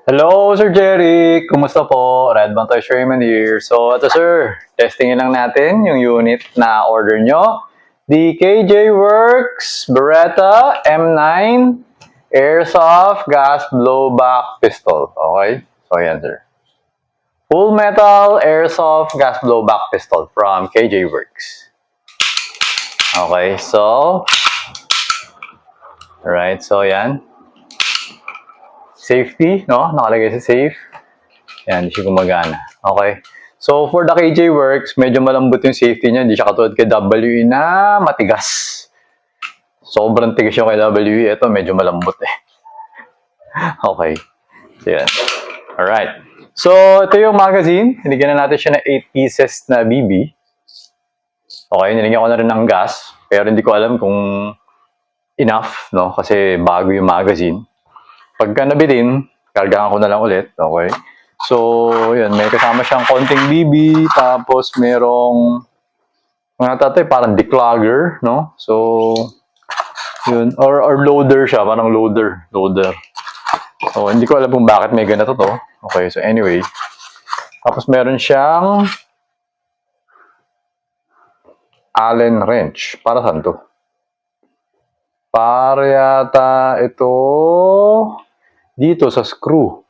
Hello, Sir Jerry! Kumusta po? Redmond Toy Sherman here. So, ito sir, testingin lang natin yung unit na order nyo. The KJ Works Beretta M9 Airsoft Gas Blowback Pistol. Okay? So, yan sir. Full Metal Airsoft Gas Blowback Pistol from KJ Works. Okay, so... Alright, so yan. Safety, no? Nakalagay sa safe. Yan, hindi siya gumagana. Okay. So, for the KJ Works, medyo malambot yung safety niya. Hindi siya katulad kay WE na matigas. Sobrang tigas yung kay WE. Ito, medyo malambot eh. Okay. So, yan. Alright. So, ito yung magazine. Nilagyan na natin siya ng 8 pieces na BB. Okay, nilagyan ko na rin ng gas. Pero hindi ko alam kung enough, no? Kasi bago yung magazine. Pagka nabitin, kargahan ko na lang ulit. Okay. So, yun. May kasama siyang konting BB. Tapos, merong mga tatay, parang declogger, no? So, yun. Or loader siya. Parang loader. So, hindi ko alam kung bakit may ganito to. Okay. So, anyway. Tapos, meron siyang Allen wrench. Para saan to? Para yata ito dito sa screw.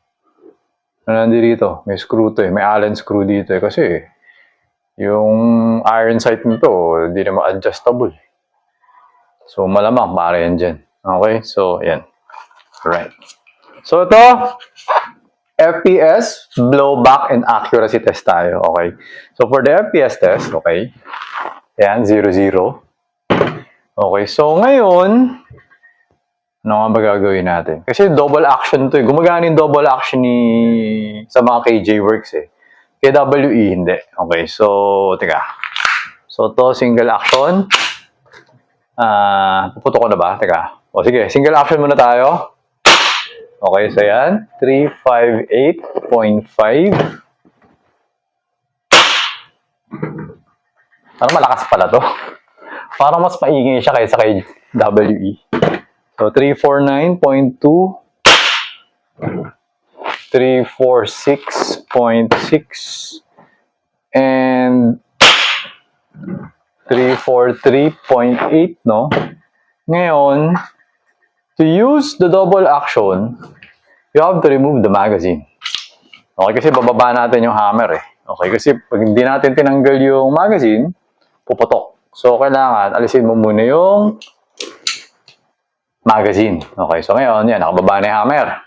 Nandito, may screw to eh. May Allen screw dito eh. Kasi yung iron sight nito, hindi naman adjustable. So malamang para yan dyan. Okay, so yan. Right. So ito, FPS, blowback and accuracy test tayo. Okay. So for the FPS test, okay. Yan, 0-0. Okay, so ngayon, ano nga ba gagawin natin? Kasi double action to eh. Gumagana yung double action sa mga KJ Works eh. KWE, hindi. Okay, so, teka. So, to single action. Puputo ko na ba? Teka. O, sige, single action muna tayo. Okay, so yan. 358.5. Parang malakas pala to. Parang mas maingay siya kaysa kay WE. So, 349.2, 346.6, and 343.8, no? Ngayon, to use the double action, you have to remove the magazine. Okay, kasi bababa natin yung hammer eh. Okay, kasi pag hindi natin tinanggal yung magazine, puputok. So, kailangan alisin mo muna yung magazine. Okay, so ngayon, yan, nakababa na yung hammer.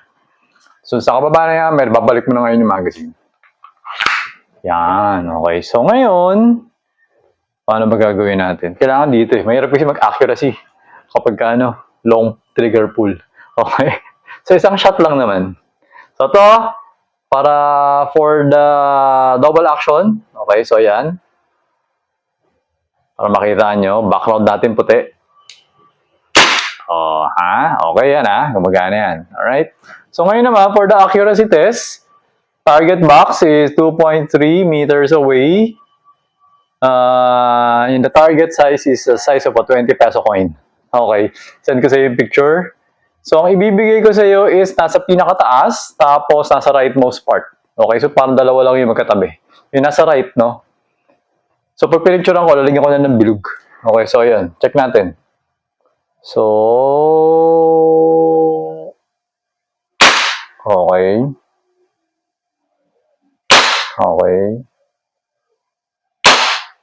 So, sa kababa na yung hammer, babalik mo na ngayon yung magazine. Yan, okay. So, ngayon, paano ba gagawin natin? Kailangan dito eh. Mahirap kasi mag-accuracy kapag long trigger pull. Okay? So, isang shot lang naman. So, to para for the double action. Okay, so yan. Para makita nyo, background natin puti. Oh, ha? Okay yan ha. Gumagana yan. Alright? So ngayon naman, for the accuracy test, target box is 2.3 meters away. And the target size is the size of a 20 peso coin. Okay. Send ko sa iyo yung picture. So ang ibibigay ko sa iyo is nasa pinakataas, tapos nasa rightmost part. Okay? So parang dalawa lang yung magkatabi. Yung nasa right, no? So pag pinicturean ko, lalagyan ko na ng bilog. Okay, so ayan. Check natin. So, okay. Okay.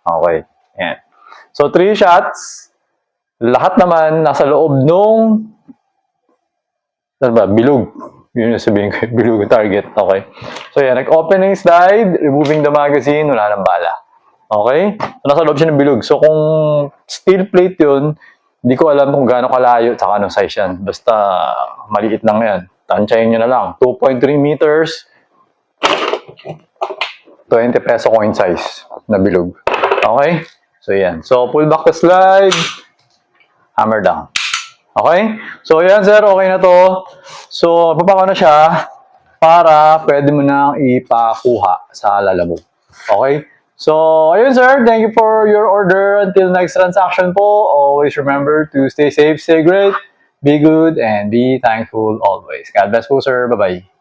Okay. Ayan. So, 3 shots. Lahat naman nasa loob nung bilog. Yun yung sabihin ko, bilog target. Okay. So, ayan. Nag-opening slide, removing the magazine, wala nang bala. Okay? So, nasa loob siya ng bilog. So, kung steel plate yun, hindi ko alam kung gaano kalayo at anong size yan. Basta maliit lang yan. Tansyahin nyo na lang. 2.3 meters, 20 peso coin size na bilog. Okay? So, yan. So, pull back the slide. Hammer down. Okay? So, yan sir. Okay na to. So, papako na siya para pwede mo nang ipakuha sa lalabo. Okay? So, ayun sir, thank you for your order. Until next transaction po, always remember to stay safe, stay great, be good, and be thankful always. God bless po sir. Bye-bye.